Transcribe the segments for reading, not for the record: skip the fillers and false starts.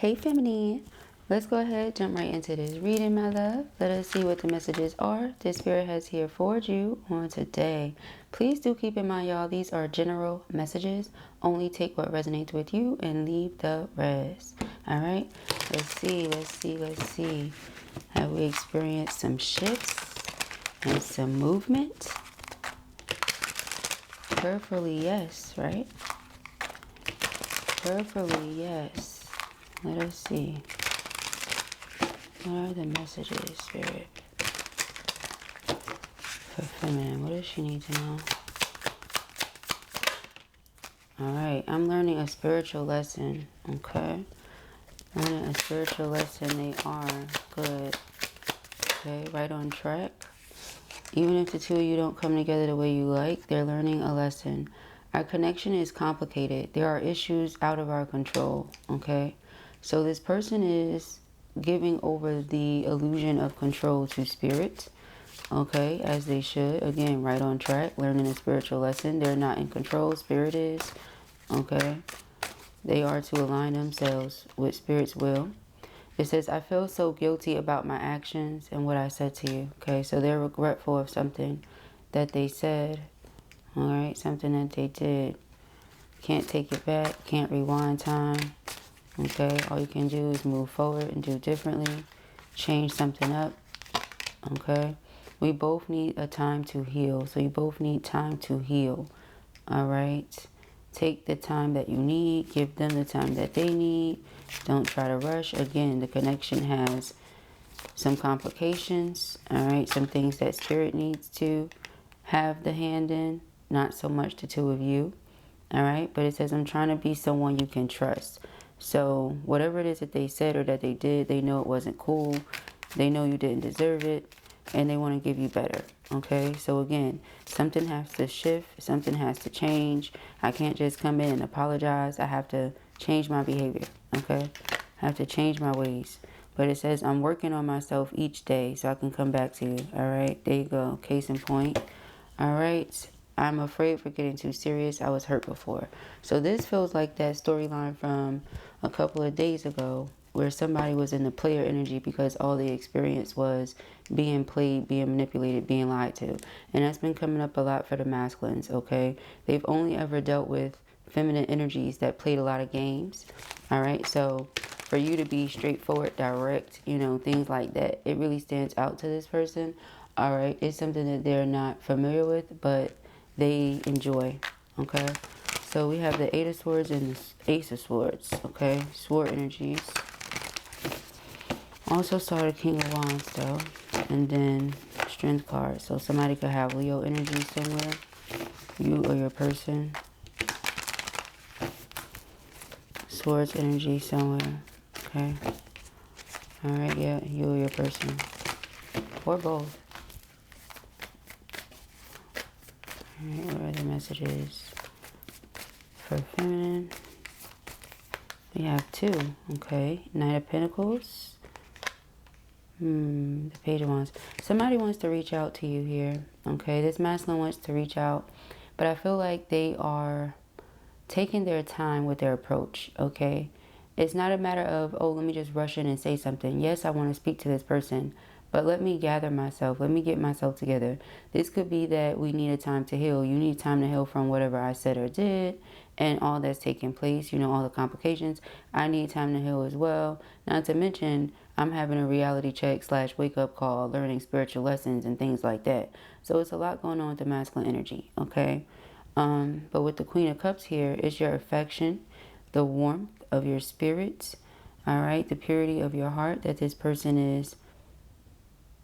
Hey Feminine, let's go ahead, jump right into this reading, my love. Let us see what the messages are this Spirit has here for you on today. Please do keep in mind, y'all, these are general messages. Only take what resonates with you and leave the rest. All right, let's see. Have we experienced some shifts and some movement? Prayerfully, yes, right? Prayerfully, yes. Let us see. What are the messages, Spirit? For Feminine, what does she need to know? Alright, I'm learning a spiritual lesson, okay? Learning a spiritual lesson, they are good. Okay, right on track. Even if the two of you don't come together the way you like, they're learning a lesson. Our connection is complicated. There are issues out of our control, okay? So this person is giving over the illusion of control to Spirit, okay, as they should. Again, right on track, learning a spiritual lesson. They're not in control, Spirit is, okay? They are to align themselves with Spirit's will. It says, I feel so guilty about my actions and what I said to you, okay? So they're regretful of something that they said, all right? Something that they did. Can't take it back, can't rewind time. Okay, all you can do is move forward and do differently. Change something up. Okay, we both need a time to heal. So you both need time to heal. All right, take the time that you need. Give them the time that they need. Don't try to rush. Again, the connection has some complications. All right, some things that Spirit needs to have the hand in. Not so much the two of you. All right, but it says, I'm trying to be someone you can trust. So whatever it is that they said or that they did, they know it wasn't cool. They know you didn't deserve it. And they want to give you better. Okay. So again, something has to shift. Something has to change. I can't just come in and apologize. I have to change my behavior. Okay. I have to change my ways. But it says I'm working on myself each day so I can come back to you. All right. There you go. Case in point. All right. I'm afraid for getting too serious. I was hurt before. So this feels like that storyline from a couple of days ago where somebody was in the player energy because all they experienced was being played, being manipulated, being lied to. And that's been coming up a lot for the masculines, okay? They've only ever dealt with feminine energies that played a lot of games, all right? So for you to be straightforward, direct, you know, things like that, it really stands out to this person, all right? It's something that they're not familiar with, but they enjoy, okay? So we have the Eight of Swords and the Ace of Swords, okay? Sword energies. Also saw the King of Wands, though. And then Strength card. So somebody could have Leo energy somewhere. You or your person. Swords energy somewhere, okay? Alright, yeah, you or your person. Or both. Alright, what are the messages for Feminine? We have two, okay? Knight of Pentacles. The Page of Wands. Somebody wants to reach out to you here, okay? This masculine wants to reach out, but I feel like they are taking their time with their approach, okay? It's not a matter of, oh, let me just rush in and say something. Yes, I want to speak to this person, but let me gather myself. Let me get myself together. This could be that we need a time to heal. You need time to heal from whatever I said or did and all that's taking place, you know, all the complications. I need time to heal as well. Not to mention, I'm having a reality check / wake up call, learning spiritual lessons and things like that. So it's a lot going on with the masculine energy, okay? But with the Queen of Cups here, it's your affection, the warmth of your spirits, all right? The purity of your heart that this person is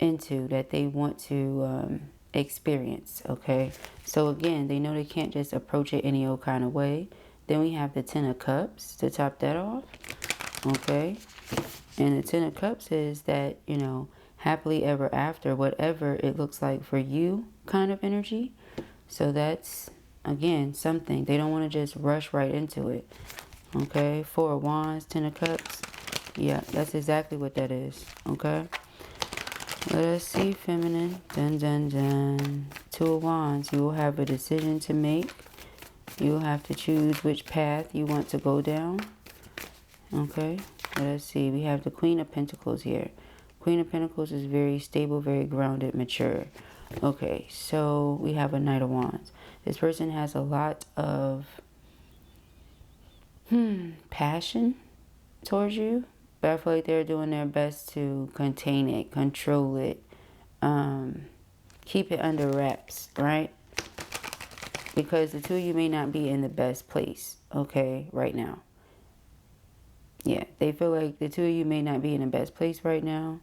into, that they want to experience, okay? So again, they know they can't just approach it any old kind of way. Then we have the Ten of Cups to top that off, okay? And the Ten of Cups is that, you know, happily ever after, whatever it looks like for you kind of energy. So that's, again, something. They don't want to just rush right into it, okay? Four of Wands, Ten of Cups. Yeah, that's exactly what that is, okay? Let us see, Feminine. Dun, dun, dun. Two of Wands. You will have a decision to make. You will have to choose which path you want to go down. Okay. Let us see. We have the Queen of Pentacles here. Queen of Pentacles is very stable, very grounded, mature. Okay, so we have a Knight of Wands. This person has a lot of passion towards you, but I feel like they're doing their best to contain it, control it, keep it under wraps, right? Because the two of you may not be in the best place, okay, right now. Yeah, they feel like the two of you may not be in the best place right now.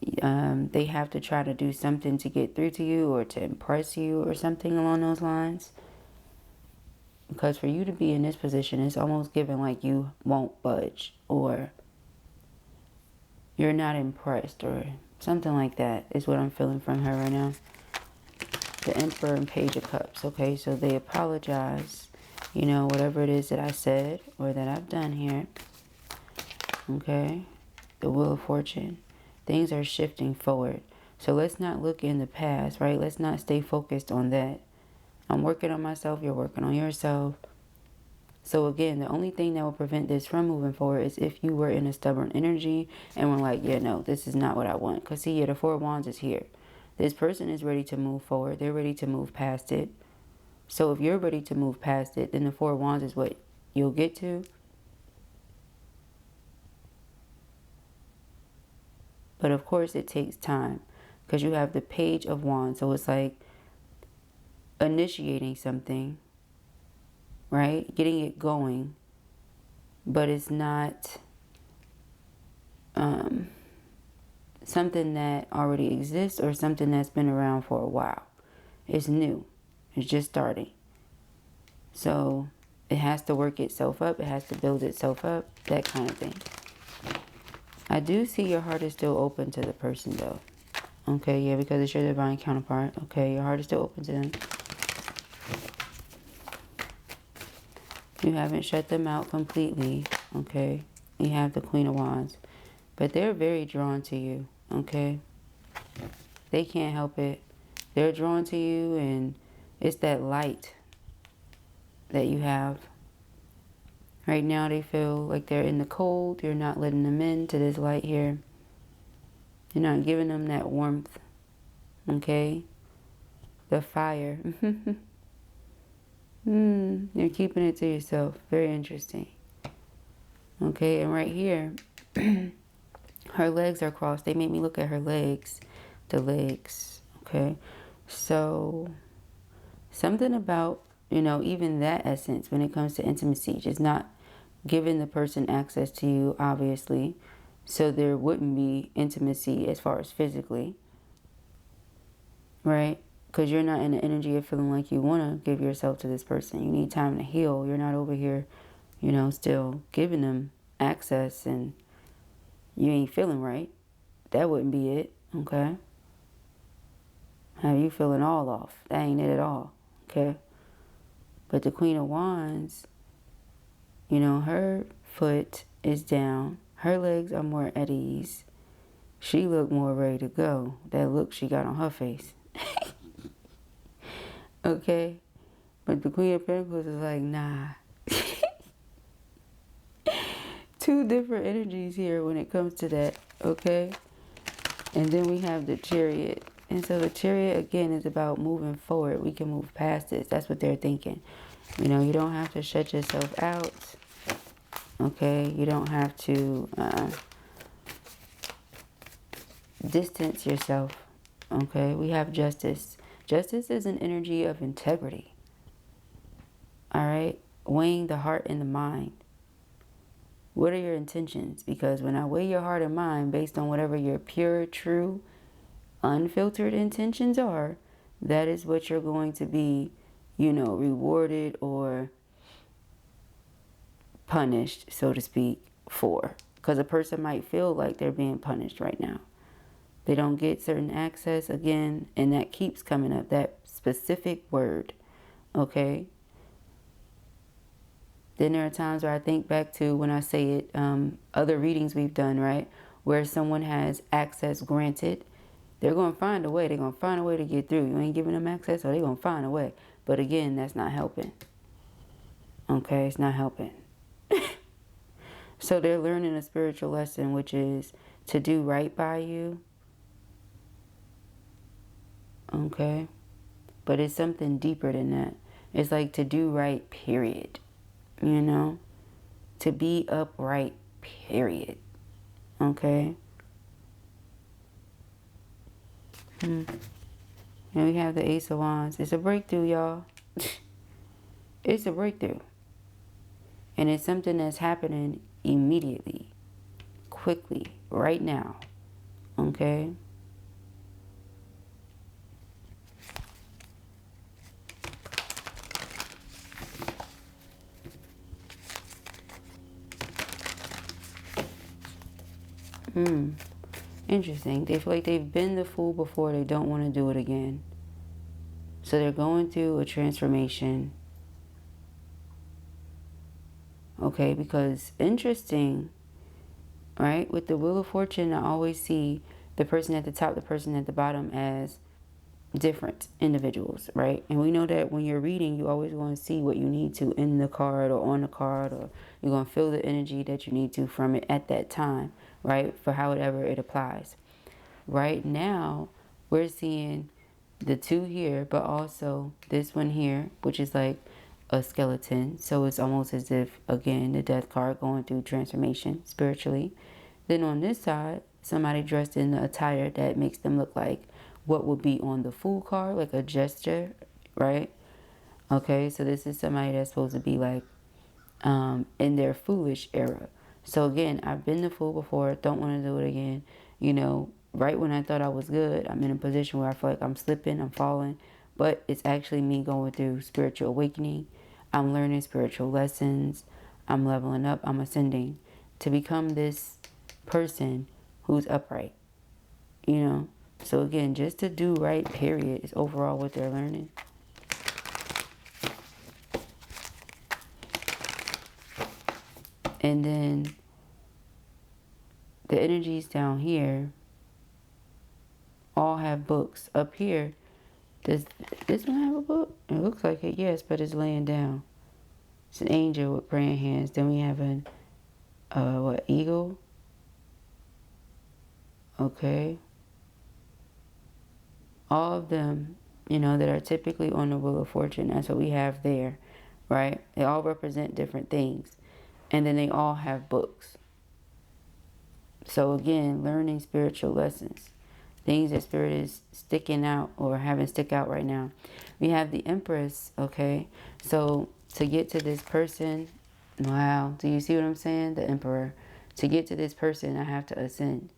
They have to try to do something to get through to you or to impress you or something along those lines. Because for you to be in this position, it's almost given like you won't budge or you're not impressed or something like that is what I'm feeling from her right now. The Emperor and Page of Cups. Okay, so they apologize. You know, whatever it is that I said or that I've done here. Okay, the Wheel of Fortune. Things are shifting forward. So let's not look in the past, right? Let's not stay focused on that. I'm working on myself. You're working on yourself. So again, the only thing that will prevent this from moving forward is if you were in a stubborn energy and were like, yeah, no, this is not what I want. Because see, yeah, the Four of Wands is here. This person is ready to move forward. They're ready to move past it. So if you're ready to move past it, then the Four of Wands is what you'll get to. But of course, it takes time because you have the Page of Wands. So it's like initiating something, right? Getting it going. But it's not something that already exists or something that's been around for a while. It's new. It's just starting. So it has to work itself up. It has to build itself up. That kind of thing. I do see your heart is still open to the person though. Okay, yeah, because it's your divine counterpart. Okay, your heart is still open to them. You haven't shut them out completely. Okay, you have the Queen of Wands. But they're very drawn to you. Okay, they can't help it. They're drawn to you, and it's that light that you have. Right now they feel like they're in the cold. You're not letting them into this light here. You're not giving them that warmth. Okay? The fire. You're keeping it to yourself. Very interesting. Okay, and right here, her legs are crossed. They made me look at her legs. The legs. Okay? So, something about, you know, even that essence when it comes to intimacy, just not giving the person access to you, obviously. So there wouldn't be intimacy as far as physically. Right? Because you're not in the energy of feeling like you want to give yourself to this person. You need time to heal. You're not over here, you know, still giving them access and you ain't feeling right. That wouldn't be it. Okay? Have you feeling all off? That ain't it at all. Okay? But the Queen of Wands, you know, her foot is down. Her legs are more at ease. She looked more ready to go. That look she got on her face. Okay? But the Queen of Pentacles is like, nah. Two different energies here when it comes to that. Okay? And then we have the Chariot. And so the Chariot, again, is about moving forward. We can move past this. That's what they're thinking. You know, you don't have to shut yourself out. Okay? You don't have to distance yourself. Okay? We have Justice. Justice is an energy of integrity. All right? Weighing the heart and the mind. What are your intentions? Because when I weigh your heart and mind based on whatever your pure, true, unfiltered intentions are, that is what you're going to be, you know, rewarded or punished, so to speak, for. Because a person might feel like they're being punished right now. They don't get certain access again, and that keeps coming up, that specific word, okay? Then there are times where I think back to when I say it, other readings we've done, right? Where someone has access granted. They're going to find a way. They're going to find a way to get through. You ain't giving them access, so they're going to find a way. But again, that's not helping. Okay, it's not helping. So they're learning a spiritual lesson, which is to do right by you. Okay? But it's something deeper than that. It's like to do right, period. You know? To be upright, period. Okay? And we have the Ace of Wands. It's a breakthrough, y'all. It's a breakthrough. And it's something that's happening immediately, quickly, right now. Okay? Interesting. They feel like they've been the fool before. They don't want to do it again. So they're going through a transformation. Okay, because interesting, right? With the Wheel of Fortune, I always see the person at the top, the person at the bottom as different individuals, right? And we know that when you're reading, you always want to see what you need to in the card or on the card, or you're going to feel the energy that you need to from it at that time, right? For however it applies. Right now, we're seeing the two here, but also this one here, which is like a skeleton. So it's almost as if, again, the death card going through transformation spiritually. Then on this side, somebody dressed in the attire that makes them look like what would be on the Fool card, like a gesture, right? Okay, so this is somebody that's supposed to be like in their foolish era. So again, I've been the fool before, don't want to do it again. You know, right when I thought I was good, I'm in a position where I feel like I'm slipping, I'm falling. But it's actually me going through spiritual awakening. I'm learning spiritual lessons. I'm leveling up. I'm ascending to become this person who's upright. You know? So again, just to do right, period, is overall what they're learning. And then the energies down here all have books. Up here, does this one have a book? It looks like it, yes, but it's laying down. It's an angel with praying hands. Then we have an, eagle? Okay. All of them, you know, that are typically on the Wheel of Fortune, that's what we have there, right? They all represent different things. And then they all have books. So again, learning spiritual lessons. Things that Spirit is sticking out or having stick out right now. We have the Empress, okay? So to get to this person, wow, do you see what I'm saying? The Emperor. To get to this person, I have to ascend.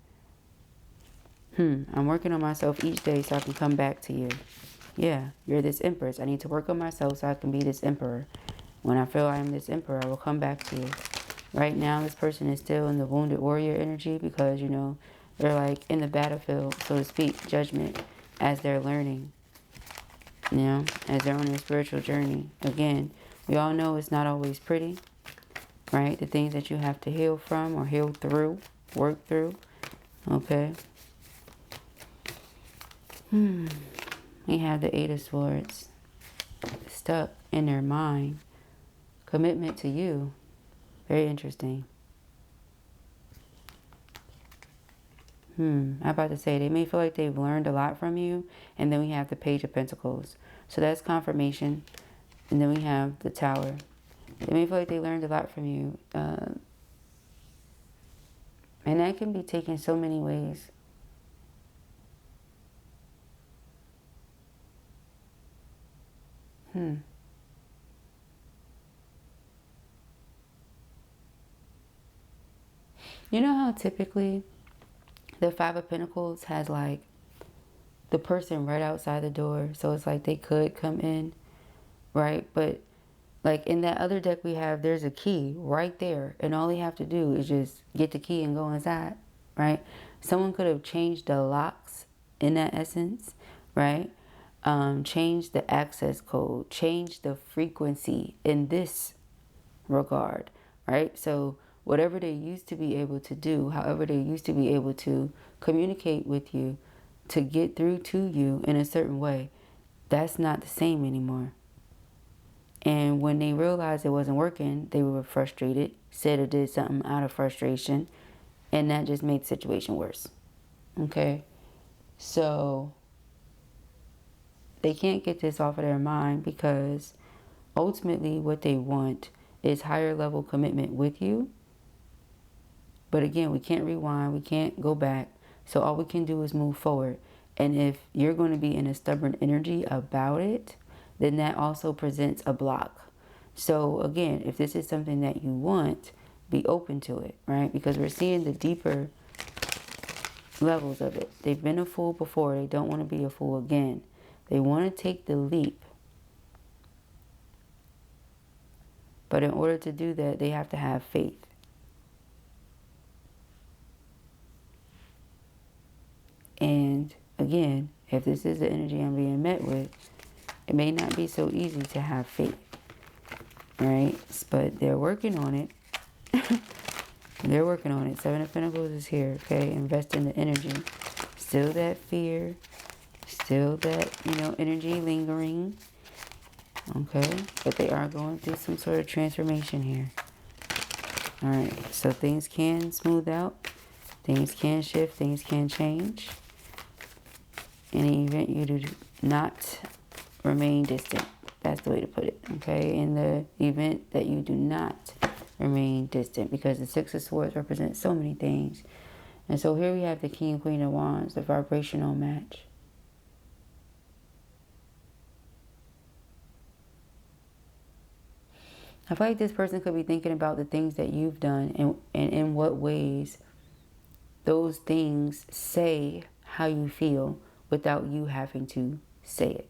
I'm working on myself each day so I can come back to you. Yeah, you're this Empress. I need to work on myself so I can be this Emperor. When I feel I am this Emperor, I will come back to you. Right now, this person is still in the wounded warrior energy because, you know, they're like in the battlefield, so to speak, judgment, as they're learning, you know, as they're on their spiritual journey. Again, we all know it's not always pretty, right? The things that you have to heal from or heal through, work through, okay? We have the Eight of Swords, stuck in their mind, commitment to you. Very interesting. I'm about to say, they may feel like they've learned a lot from you. And then we have the Page of Pentacles. So that's confirmation. And then we have the Tower. They may feel like they learned a lot from you. And that can be taken so many ways. You know how typically the Five of Pentacles has like the person right outside the door. So it's like they could come in, right? But like in that other deck we have, there's a key right there. And all they have to do is just get the key and go inside, right? Someone could have changed the locks in that essence, right? Change the access code, change the frequency in this regard, right? So whatever they used to be able to do, however they used to be able to communicate with you, to get through to you in a certain way, that's not the same anymore. And when they realized it wasn't working, they were frustrated, said or did something out of frustration, and that just made the situation worse. Okay? So they can't get this off of their mind, because ultimately what they want is higher level commitment with you. But again, we can't rewind, we can't go back. So all we can do is move forward. And if you're going to be in a stubborn energy about it, then that also presents a block. So again, if this is something that you want, be open to it, right? Because we're seeing the deeper levels of it. They've been a fool before. They don't want to be a fool again. They want to take the leap. But in order to do that, they have to have faith. And again, if this is the energy I'm being met with, it may not be so easy to have faith, right? But they're working on it. They're working on it. Seven of Pentacles is here, okay? Invest in the energy. Still that fear. Still that, energy lingering. Okay? But they are going through some sort of transformation here. Alright, so things can smooth out. Things can shift. Things can change. In the event you do not remain distant. That's the way to put it, okay? In the event that you do not remain distant, because the Six of Swords represents so many things. And so here we have the King and Queen of Wands, the vibrational match. I feel like this person could be thinking about the things that you've done, and in what ways those things say how you feel without you having to say it.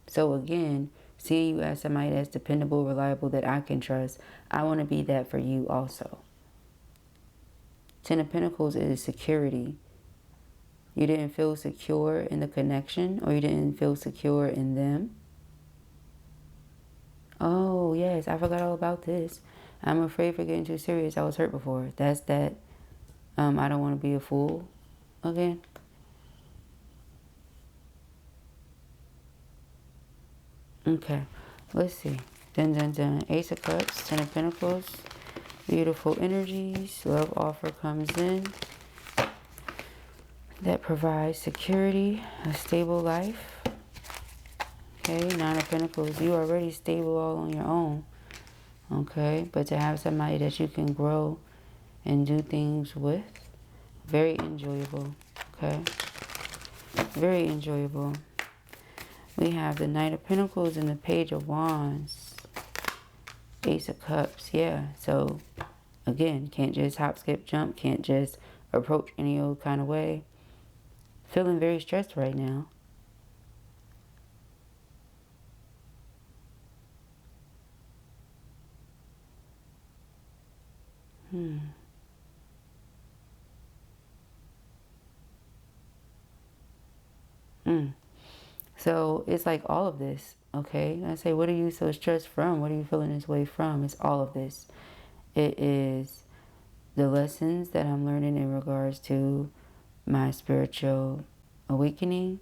So again, seeing you as somebody that's dependable, reliable, that I can trust, I want to be that for you also. Ten of Pentacles is security. You didn't feel secure in the connection, or you didn't feel secure in them. Oh, yes, I forgot all about this. I'm afraid for getting too serious. I was hurt before. That's that. I don't want to be a fool again. Okay, let's see. Dun, dun, dun. Ace of Cups, Ten of Pentacles. Beautiful energies. Love offer comes in. That provides security, a stable life. Okay, Nine of Pentacles. You are already stable all on your own. Okay, but to have somebody that you can grow and do things with, very enjoyable. Okay, very enjoyable. We have the Knight of Pentacles and the Page of Wands. Ace of Cups, yeah. So, again, can't just hop, skip, jump. Can't just approach any old kind of way. Feeling very stressed right now. So it's like all of this, okay? I say, what are you so stressed from? What are you feeling this way from? It's all of this. It is the lessons that I'm learning in regards to my spiritual awakening,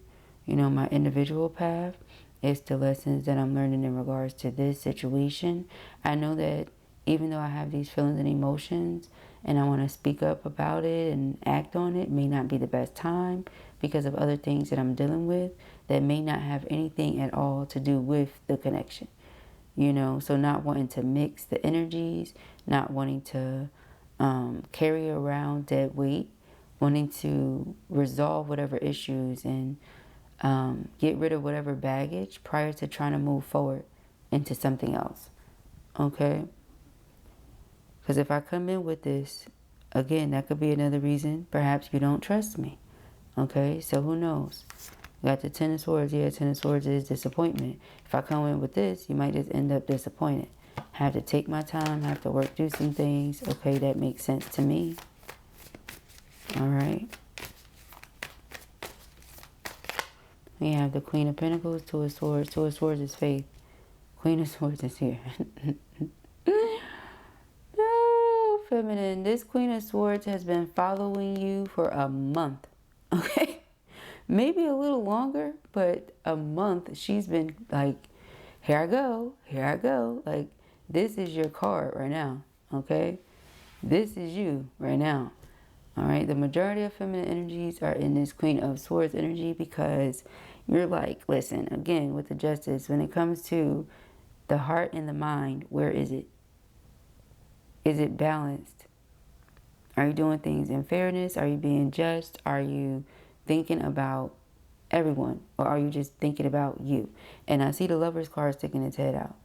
my individual path. It's the lessons that I'm learning in regards to this situation. I know that even though I have these feelings and emotions and I want to speak up about it and act on it, may not be the best time because of other things that I'm dealing with that may not have anything at all to do with the connection. So not wanting to mix the energies, not wanting to carry around dead weight, wanting to resolve whatever issues and get rid of whatever baggage prior to trying to move forward into something else. Okay? Because if I come in with this, again, that could be another reason. Perhaps you don't trust me. Okay? So who knows? We got the Ten of Swords. Yeah, Ten of Swords is disappointment. If I come in with this, you might just end up disappointed. Have to take my time, have to work through some things. Okay, that makes sense to me. All right. We have the Queen of Pentacles, Two of Swords. Two of Swords is faith. Queen of Swords is here. No, feminine. This Queen of Swords has been following you for a month. Okay? Maybe a little longer, but a month she's been like, here I go, here I go. Like, this is your card right now, okay? This is you right now, all right? The majority of feminine energies are in this Queen of Swords energy because you're like, listen, again, with the Justice, when it comes to the heart and the mind, where is it? Is it balanced? Are you doing things in fairness? Are you being just? Are you thinking about everyone? Or are you just thinking about you? And I see the Lover's card sticking its head out.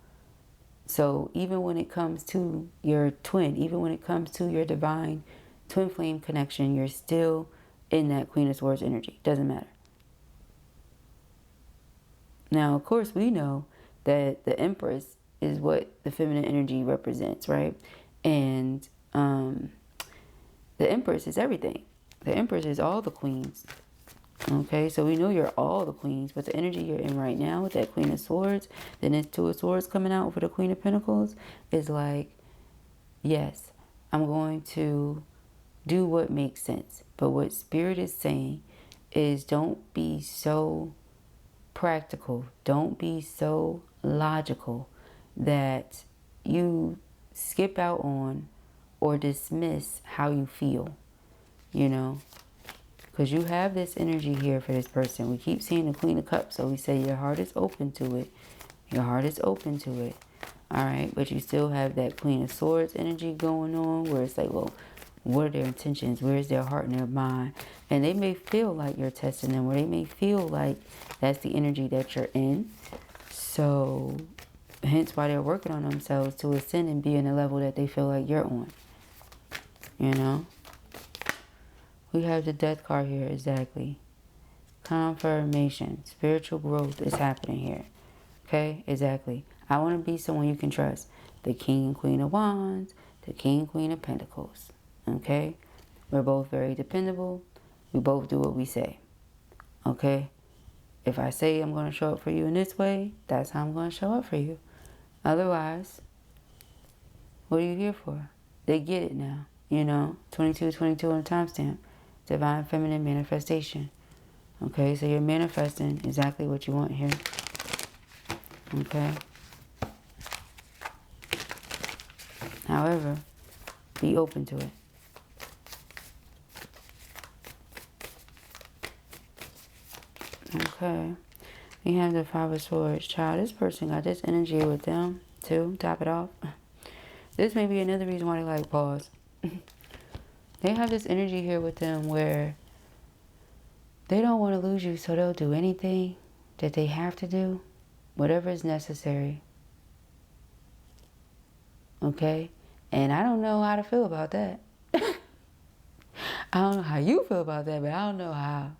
So even when it comes to your twin, even when it comes to your divine twin flame connection, you're still in that Queen of Swords energy. Doesn't matter. Now, of course, we know that the Empress is what the feminine energy represents, right? And the Empress is everything. The Empress is all the queens. Okay, so we know you're all the queens, but the energy you're in right now with that Queen of Swords, then this Two of Swords coming out for the Queen of Pentacles, is like, yes, I'm going to do what makes sense. But what Spirit is saying is don't be so practical. Don't be so logical that you skip out on or dismiss how you feel, you know. Because you have this energy here for this person. We keep seeing the Queen of Cups. So we say your heart is open to it. Your heart is open to it. All right. But you still have that Queen of Swords energy going on. Where it's like, well, what are their intentions? Where's their heart and their mind? And they may feel like you're testing them. Or they may feel like that's the energy that you're in. So hence why they're working on themselves to ascend and be in a level that they feel like you're on. You know. We have the Death card here, exactly. Confirmation. Spiritual growth is happening here. Okay, exactly. I want to be someone you can trust. The King and Queen of Wands, the King and Queen of Pentacles. Okay? We're both very dependable. We both do what we say. Okay? If I say I'm going to show up for you in this way, that's how I'm going to show up for you. Otherwise, what are you here for? They get it now. You know, 2222 on the timestamp. Divine feminine manifestation. Okay, so you're manifesting exactly what you want here. Okay. However, be open to it. Okay. We have the Five of Swords. Child, this person got this energy with them too. Top it off. This may be another reason why they like pause. They have this energy here with them where they don't want to lose you, so they'll do anything that they have to do, whatever is necessary. Okay? And I don't know how to feel about that. I don't know how you feel about that, but I don't know how,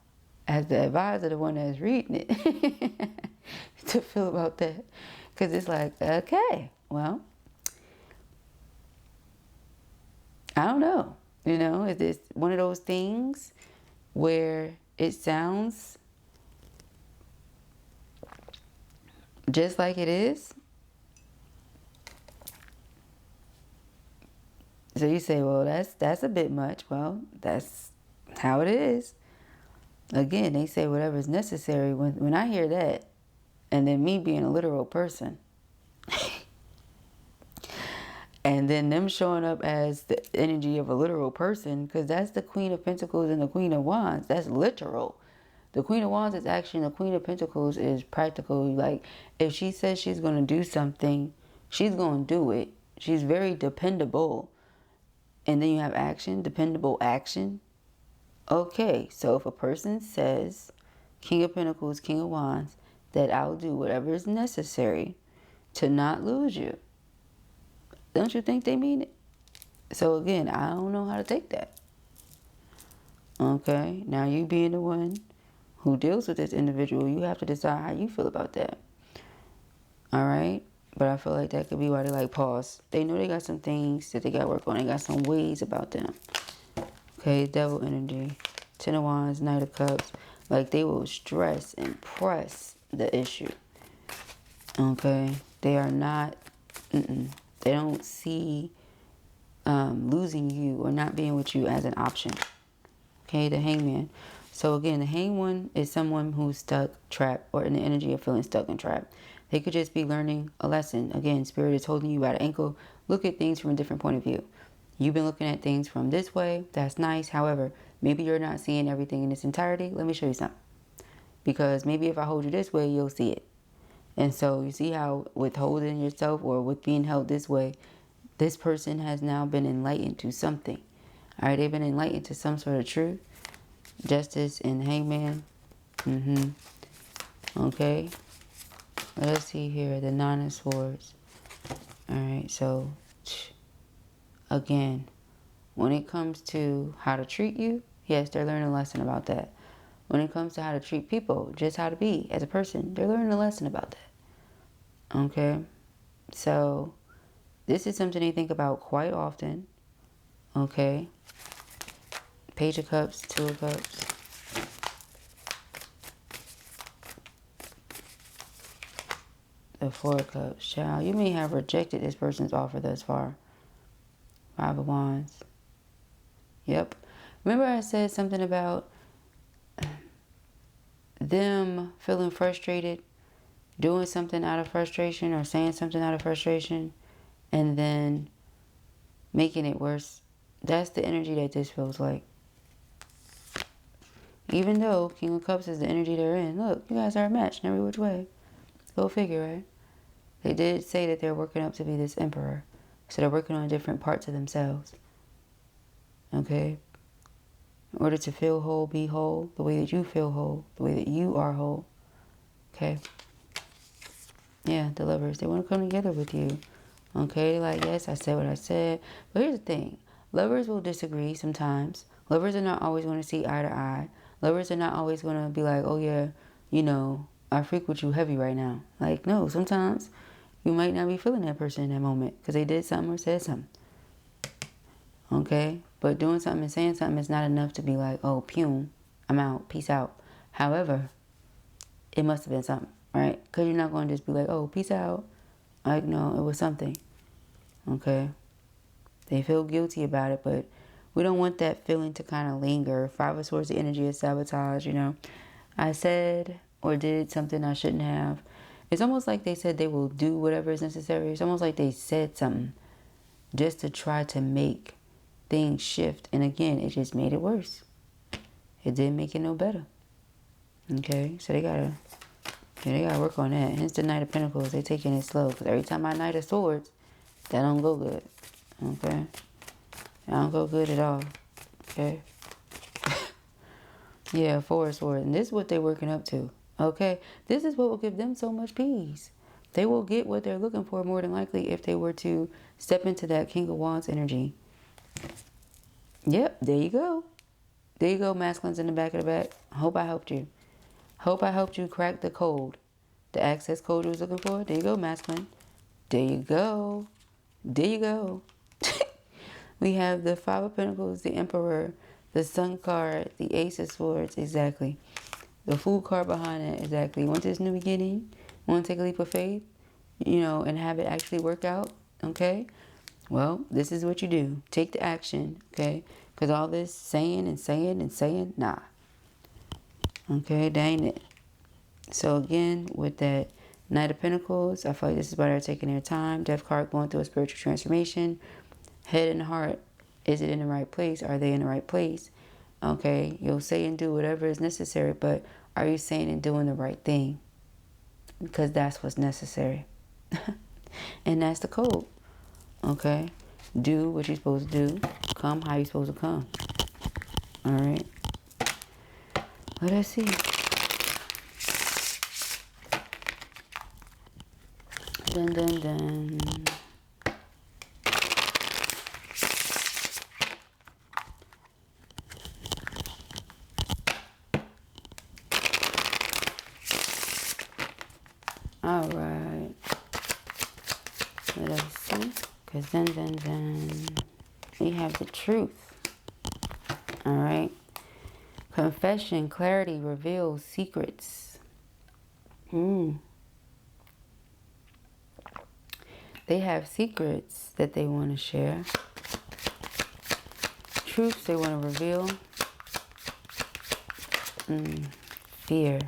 as the advisor, the one that's reading it, to feel about that. Because it's like, okay, well, I don't know. You know, is this one of those things where it sounds just like it is? So you say, well, that's a bit much. Well, that's how it is. Again, they say whatever is necessary. When I hear that, and then me being a literal person, and then them showing up as the energy of a literal person, because that's the Queen of Pentacles and the Queen of Wands. That's literal. The Queen of Wands is action. The Queen of Pentacles is practical. Like, if she says she's going to do something, she's going to do it. She's very dependable. And then you have action, dependable action. Okay, so if a person says, King of Pentacles, King of Wands, that I'll do whatever is necessary to not lose you, don't you think they mean it? So again, I don't know how to take that. Okay, now you being the one who deals with this individual, you have to decide how you feel about that. All right, but I feel like that could be why they like pause. They know they got some things that they got to work on. They got some ways about them. Okay, Devil energy, Ten of Wands, Knight of Cups. Like, they will stress and press the issue. Okay, they are not. They don't see losing you or not being with you as an option. Okay, the Hangman. So again, the hanged one is someone who's stuck, trapped, or in the energy of feeling stuck and trapped. They could just be learning a lesson. Again, Spirit is holding you by the ankle. Look at things from a different point of view. You've been looking at things from this way. That's nice. However, maybe you're not seeing everything in its entirety. Let me show you something. Because maybe if I hold you this way, you'll see it. And so you see how with holding yourself or with being held this way, this person has now been enlightened to something. All right, they've been enlightened to some sort of truth. Justice and Hangman. Okay. Let's see here. The Nine of Swords. All right, so again, when it comes to how to treat you, yes, they're learning a lesson about that. When it comes to how to treat people, just how to be as a person, they're learning a lesson about that. Okay? So, this is something they think about quite often. Okay? Page of Cups, Two of Cups. The Four of Cups. Child, you may have rejected this person's offer thus far. Five of Wands. Yep. Remember I said something about them feeling frustrated, doing something out of frustration or saying something out of frustration, and then making it worse? That's the energy that this feels like. Even though King of Cups is the energy they're in. Look, you guys are a match in every which way. Go figure, right? They did say that they're working up to be this emperor. So they're working on different parts of themselves. Okay? In order to feel whole, be whole, the way that you feel whole, the way that you are whole. Okay? Yeah, the Lovers, they want to come together with you. Okay? They're like, yes, I said what I said. But here's the thing. Lovers will disagree sometimes. Lovers are not always going to see eye to eye. Lovers are not always going to be like, oh yeah, you know, I freak with you heavy right now. Like, no, sometimes you might not be feeling that person in that moment because they did something or said something. Okay? But doing something and saying something is not enough to be like, oh, pew, I'm out, peace out. However, it must have been something, right? Because you're not going to just be like, oh, peace out. Like, no, it was something. Okay? They feel guilty about it, but we don't want that feeling to kind of linger. Five of Swords, the energy of sabotage, you know. I said or did something I shouldn't have. It's almost like they said they will do whatever is necessary. It's almost like they said something just to try to make things shift. And again, it just made it worse. It didn't make it no better. Okay, so they gotta work on that. Hence the Knight of Pentacles, they taking it slow. Because every time I Knight of Swords, that don't go good. Okay? That don't go good at all. Okay? Yeah, Four of Swords. And this is what they're working up to. Okay? This is what will give them so much peace. They will get what they're looking for more than likely if they were to step into that King of Wands energy. Yep, there you go. There you go, masculines in the back of the back. Hope I helped you. Hope I helped you crack the code. The access code you was looking for. There you go, masculine. There you go. There you go. We have the Five of Pentacles, the Emperor, the Sun card, the Ace of Swords, exactly. The Fool card behind it, exactly. You want this new beginning? Want to take a leap of faith? You know, and have it actually work out, okay? Well, this is what you do. Take the action, okay? Because all this saying and saying and saying, nah. Okay, that ain't it. So again, with that Knight of Pentacles, I feel like this is why they're taking their time. Death card going through a spiritual transformation. Head and heart, is it in the right place? Are they in the right place? Okay, you'll say and do whatever is necessary, but are you saying and doing the right thing? Because that's what's necessary. And that's the code. Okay? Do what you're supposed to do. Come how you're supposed to come. Alright? Let us see. Dun dun dun. Alright. Let us see. Because then we have the truth. Alright. Confession, clarity, reveals secrets. They have secrets that they want to share. Truths they want to reveal. Fear.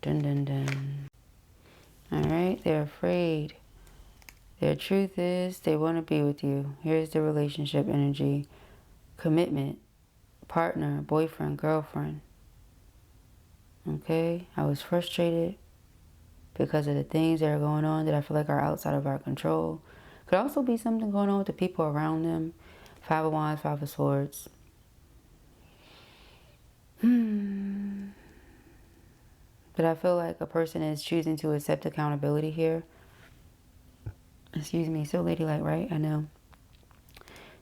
Dun, dun, dun. All right, they're afraid. Their truth is they want to be with you. Here's the relationship energy. Commitment. Partner, boyfriend, girlfriend. Okay, I was frustrated because of the things that are going on that I feel like are outside of our control. Could also be something going on with the people around them. Five of Wands, Five of Swords. But I feel like a person is choosing to accept accountability here. Excuse me, so ladylike, right? I know.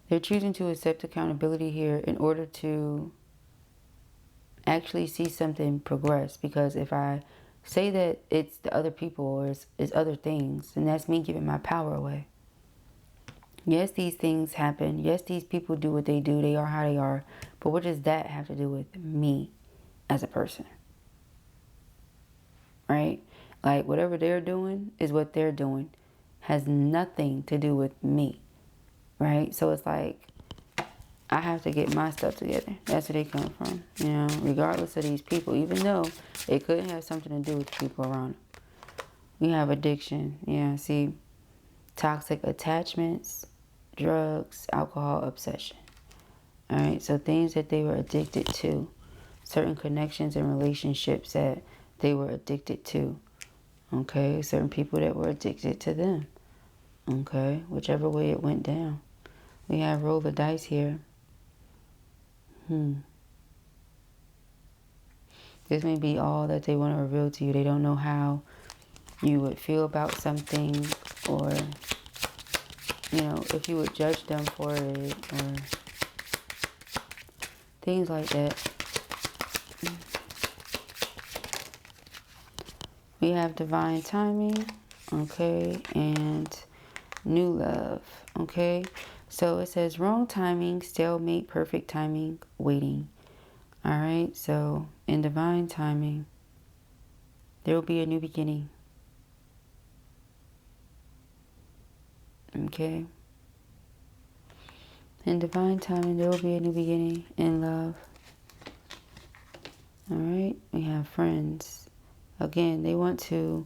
They're choosing to accept accountability here in order to actually see something progress. Because if I say that it's the other people or it's other things, then that's me giving my power away. Yes, these things happen. Yes, these people do what they do. They are how they are. But what does that have to do with me as a person? Right? Like whatever they're doing is what they're doing. Has nothing to do with me. Right? So it's like I have to get my stuff together. That's where they come from. You know, regardless of these people, even though it could have something to do with the people around them. We have addiction. Yeah, see, toxic attachments, drugs, alcohol, obsession. All right, so things that they were addicted to, certain connections and relationships that they were addicted to. Okay, certain people that were addicted to them. Okay, whichever way it went down. We have roll the dice here. This may be all that they want to reveal to you. They don't know how you would feel about something, or, you know, if you would judge them for it, or things like that. We have divine timing, okay, and new love, okay. So it says wrong timing, stalemate, perfect timing, waiting. All right, so in divine timing, there will be a new beginning. Okay. In divine timing, there will be a new beginning in love. All right, we have friends. Again, they want to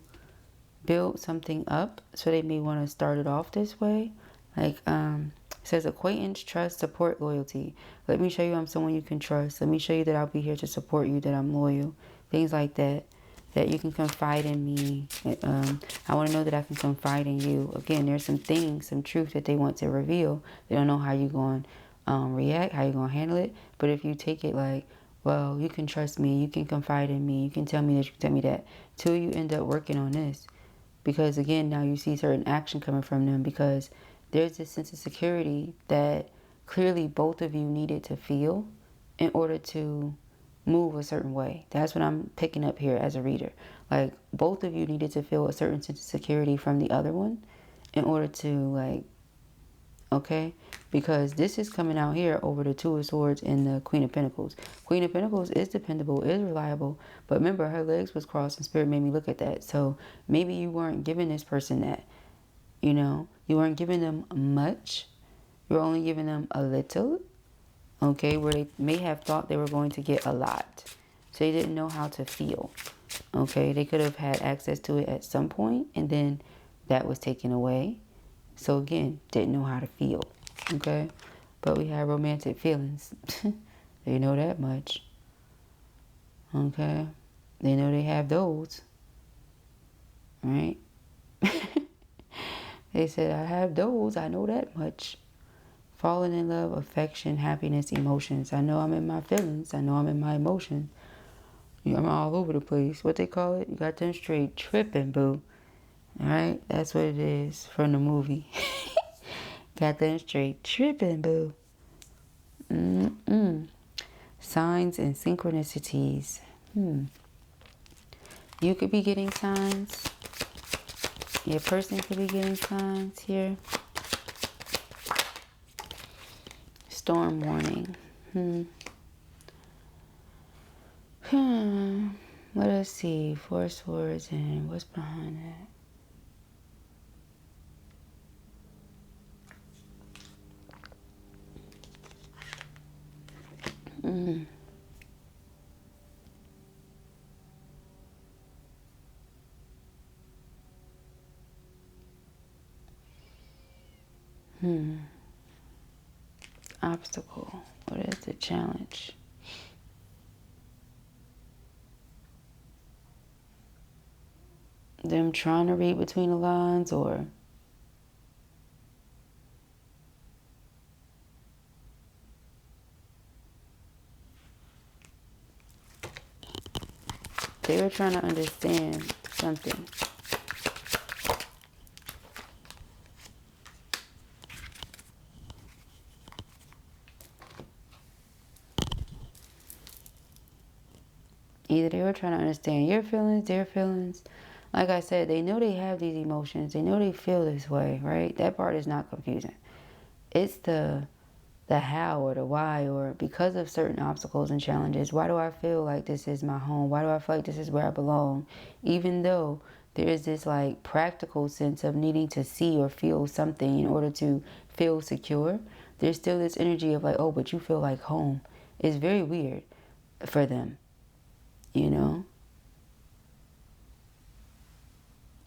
build something up, so they may want to start it off this way. Like, it says acquaintance, trust, support, loyalty. Let me show you I'm someone you can trust. Let me show you that I'll be here to support you, that I'm loyal. Things like that. That you can confide in me. I want to know that I can confide in you. Again, there's some things, some truth that they want to reveal. They don't know how you're going to react, how you're going to handle it. But if you take it like, well, you can trust me, you can confide in me, you can tell me this, you can tell me that, till you end up working on this. Because again, now you see certain action coming from them, because there's this sense of security that clearly both of you needed to feel in order to move a certain way. That's what I'm picking up here as a reader. Like, both of you needed to feel a certain sense of security from the other one in order to, like, okay? Because this is coming out here over the Two of Swords and the Queen of Pentacles. Queen of Pentacles is dependable, is reliable. But remember, her legs was crossed and Spirit made me look at that. So maybe you weren't giving this person that. You know, you weren't giving them much. You were only giving them a little. Okay, where they may have thought they were going to get a lot. So they didn't know how to feel. Okay, they could have had access to it at some point, and then that was taken away. So again, didn't know how to feel. Okay, but we have romantic feelings. They know that much. Okay, they know they have those. Right? They said, I have those, I know that much. Falling in love, affection, happiness, emotions. I know I'm in my feelings. I know I'm in my emotions. I'm all over the place. What they call it? You got them straight tripping, boo. Alright? That's what it is from the movie. Got them straight tripping, boo. Signs and synchronicities. You could be getting signs. Your person could be getting signs here. Storm warning. Let us see. Four Swords and what's behind that? Obstacle. What is the challenge? Them trying to read between the lines, or they were trying to understand something. Either they were trying to understand your feelings, their feelings. Like I said, they know they have these emotions. They know they feel this way, right? That part is not confusing. It's the how or the why, or because of certain obstacles and challenges. Why do I feel like this is my home? Why do I feel like this is where I belong? Even though there is this like practical sense of needing to see or feel something in order to feel secure, there's still this energy of like, oh, but you feel like home. It's very weird for them, you know?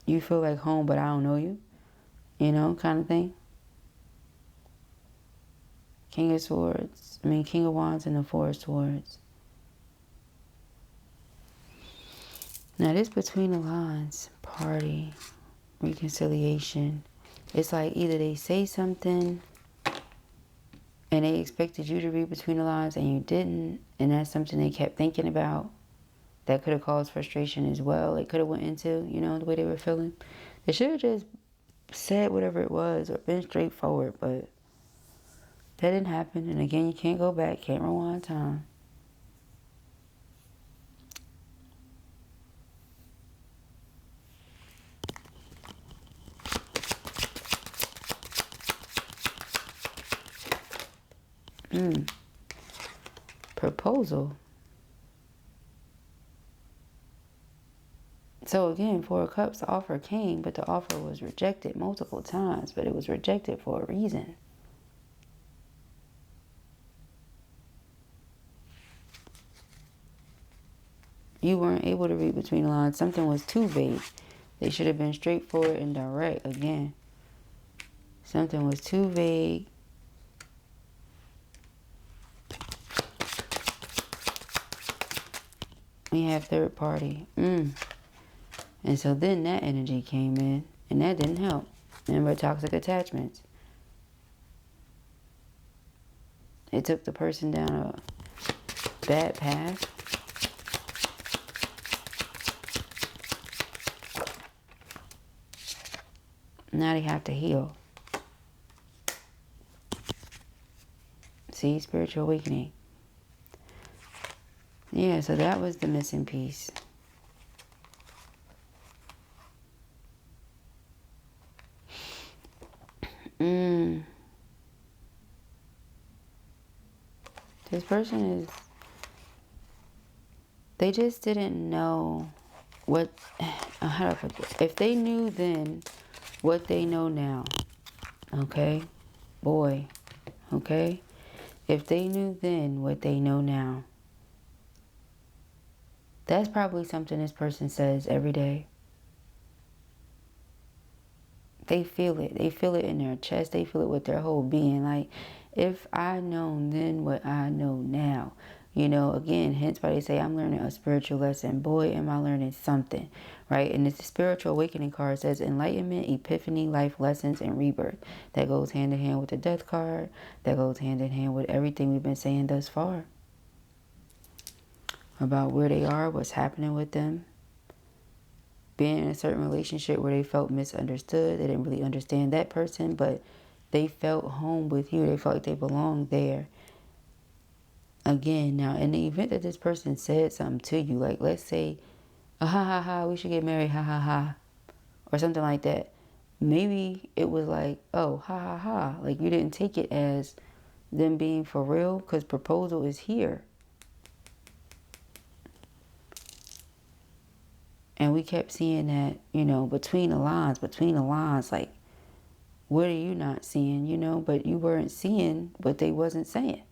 You feel like home, but I don't know you, kind of thing. King of Wands and the Four of Swords. Now this between the lines, party, reconciliation. It's like either they say something and they expected you to read between the lines and you didn't, and that's something they kept thinking about. That could have caused frustration as well. It could have went into, the way they were feeling. They should have just said whatever it was or been straightforward, but that didn't happen. And again, you can't go back, can't rewind time. Proposal. So again, Four of Cups, the offer came, but the offer was rejected multiple times, but it was rejected for a reason. You weren't able to read between the lines. Something was too vague. They should have been straightforward and direct again. Something was too vague. We have third party. And so then that energy came in, and that didn't help. Remember, toxic attachments. It took the person down a bad path. Now they have to heal. See, spiritual awakening. Yeah, so that was the missing piece. This person is, they just didn't know what, how do I put this? If they knew then what they know now, okay? Boy, okay? If they knew then what they know now, that's probably something this person says every day. They feel it. They feel it in their chest. They feel it with their whole being. Like, if I know then what I know now. Again, hence why they say I'm learning a spiritual lesson. Boy, am I learning something, right? And it's the spiritual awakening card. It says enlightenment, epiphany, life lessons, and rebirth. That goes hand in hand with the death card. That goes hand in hand with everything we've been saying thus far. About where they are, what's happening with them. Being in a certain relationship where they felt misunderstood. They didn't really understand that person, but they felt home with you. They felt like they belonged there. Again, now, in the event that this person said something to you, like, let's say, ha ha ha, we should get married, ha ha ha, or something like that. Maybe it was like, oh, ha ha ha. Like, you didn't take it as them being for real, because proposal is here. And we kept seeing that, between the lines, like, what are you not seeing, but you weren't seeing what they wasn't saying.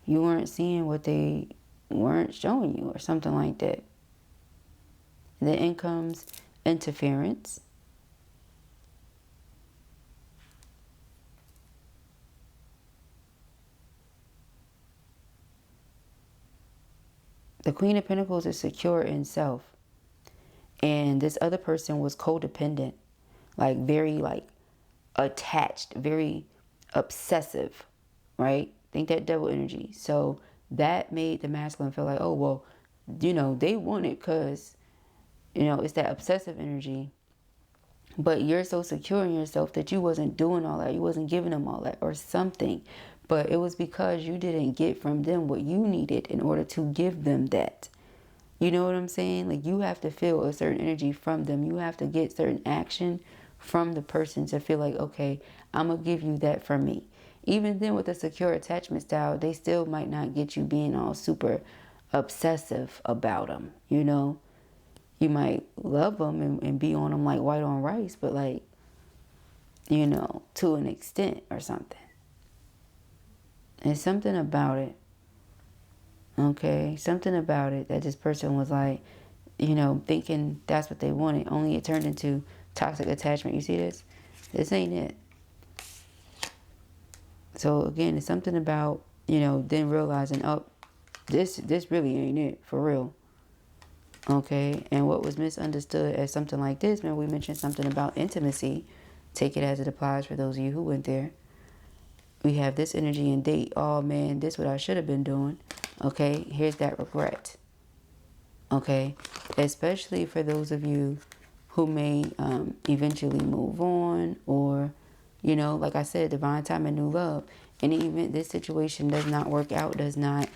You weren't seeing what they weren't showing you or something like that. Then in comes interference. The Queen of Pentacles is secure in self. And this other person was codependent, like very like attached, very obsessive, right? Think that devil energy. So that made the masculine feel like, oh, well, you know, they want it because, you know, it's that obsessive energy. But you're so secure in yourself that you wasn't doing all that. You wasn't giving them all that or something. But it was because you didn't get from them what you needed in order to give them that. You know what I'm saying? Like, you have to feel a certain energy from them. You have to get certain action from the person to feel like, okay, I'm going to give you that from me. Even then with a secure attachment style, they still might not get you being all super obsessive about them, you know? You might love them and be on them like white on rice, but like, you know, to an extent or something. There's something about it. Okay, something about it that this person was like, you know, thinking that's what they wanted. Only it turned into toxic attachment. You see this? This ain't it. So again, it's something about, you know, then realizing, oh, this really ain't it for real. Okay, and what was misunderstood as something like this, remember we mentioned something about intimacy. Take it as it applies for those of you who went there. We have this energy and date. Oh man, this is what I should have been doing. Okay, here's that regret. Okay, especially for those of you who may eventually move on, or, you know, like I said, divine time and new love. In the event this situation does not work out, does not,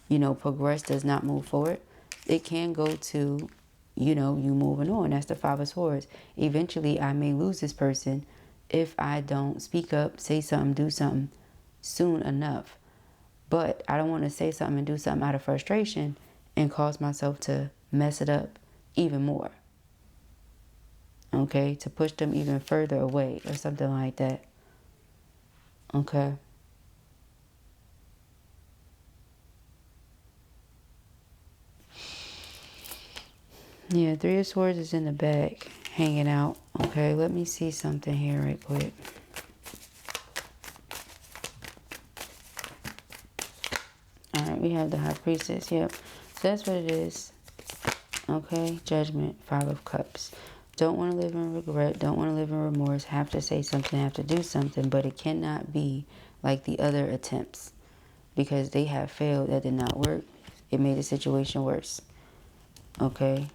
you know, progress, does not move forward, it can go to, you know, you moving on. That's the Five of Swords. Eventually, I may lose this person if I don't speak up, say something, do something soon enough. But I don't want to say something and do something out of frustration and cause myself to mess it up even more. Okay, to push them even further away or something like that. Okay. Yeah, Three of Swords is in the back, hanging out. Okay, let me see something here right quick. Alright, we have the High Priestess. Yep. So that's what it is. Okay, Judgment, Five of Cups. Don't want to live in regret. Don't want to live in remorse. Have to say something, have to do something. But it cannot be like the other attempts. Because they have failed. That did not work. It made the situation worse. Okay.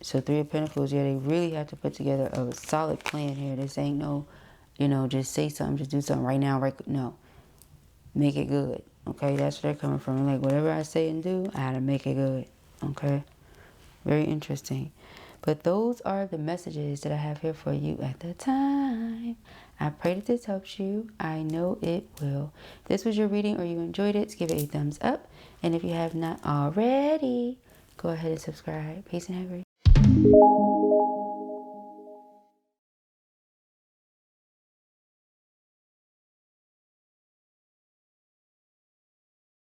So Three of Pentacles, yeah, they really have to put together a solid plan here. This ain't no, you know, just say something, just do something right now, right? No. Make it good. Okay, that's where they're coming from. Like, whatever I say and do, I had to make it good. Okay? Very interesting. But those are the messages that I have here for you at the time. I pray that this helps you. I know it will. If this was your reading or you enjoyed it, give it a thumbs up. And if you have not already, go ahead and subscribe. Peace and have